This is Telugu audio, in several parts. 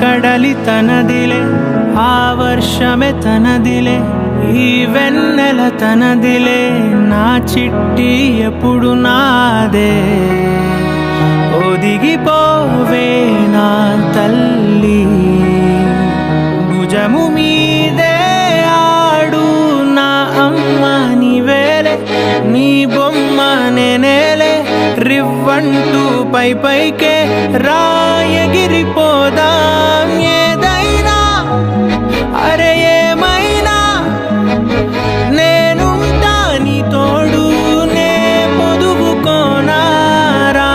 కడలి తనదిలే, ఆ వర్షమే తనదిలే, ఈ వెన్నెల తనదిలే, నా చిట్టి ఎప్పుడు నాదే. ఒదిగిపోవే నా తల్లి, భుజము మీదే ఆడు నా అమ్మ నీవేలే, నీ బొమ్మ నేనేలే, రివ్వంటూ పై పైకే రాయగిరిపోదాం. ఏదైనా అరే ఏమైనా నేనుంటా నీ తోడు, నే పొదువుకోనారా.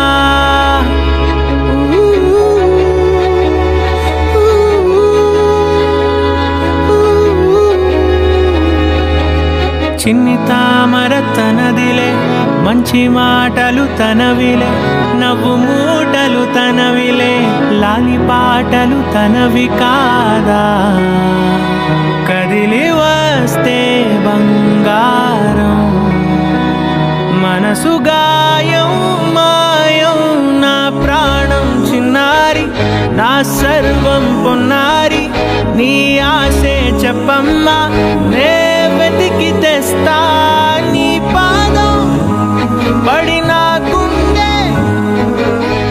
చిన్ని తామర తనదిలే, మంచి మాటలు తనవిలే, నవ్వు మూటలు తనవిలే, లాలి పాటలు తనవి కాదా. కదిలి వస్తే బంగారం, మనసు గాయం మాయం, నా ప్రాణం చిన్నారి, నా సర్వం పొన్నారి, నీ ఆశే చెప్పమ్మా, నే వెతికి తెస్తా నీ పాదం. పడిన గుండె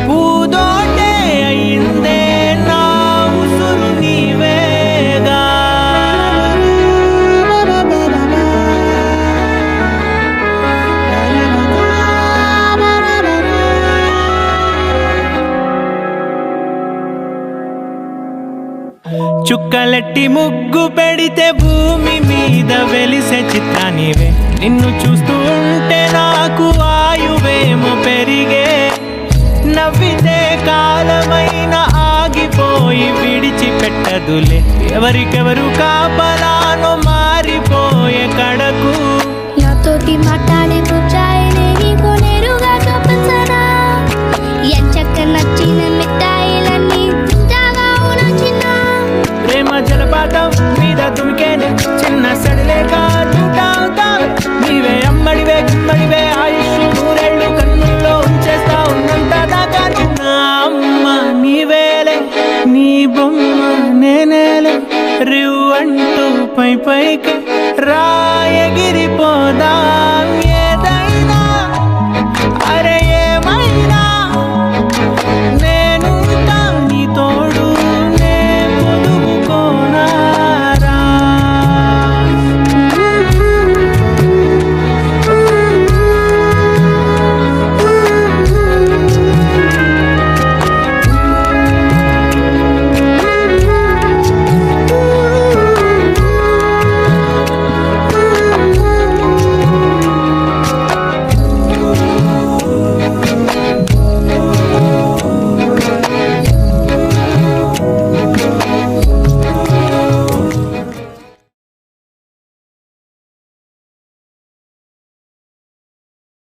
పూదోటే అయిందే, నా ఉసురు నీవేగా. చుక్కలెట్టి ముగ్గు పెడితే భూమి మీద వెలిసే చిత్ర నీవే, నిన్ను చూస్తూ ఉంటే నాకు ఆయువేమో పెరిగే. నవ్వితే కాలమైన ఆగిపోయి విడిచిపెట్టదులే, ఎవరికెవరు కాపలానో మారిపోయే కడకు. నాతోటి మాట్లాడే ముచ్చాయినే నీకు నేరుగా చూపించనా, ఎంచక్క నచ్చిన మిఠాయిలన్నీ తింటాగా నచ్చిన. ప్రేమ జలపాతం మీద తుమికేనే, చిన్న సడిలేక చూటావుతావే, నీవే అమ్మడివే గుమ్మడివే, ఆయుష్ నూరేళ్ళు కన్నుల్లో ఉంచేస్తా ఉన్నంత దాకా. నా అమ్మ నీవేలే, నీ బొమ్మ నేనేలే, రివ్వంటూ పై పైకి రాయగిరిపోదా.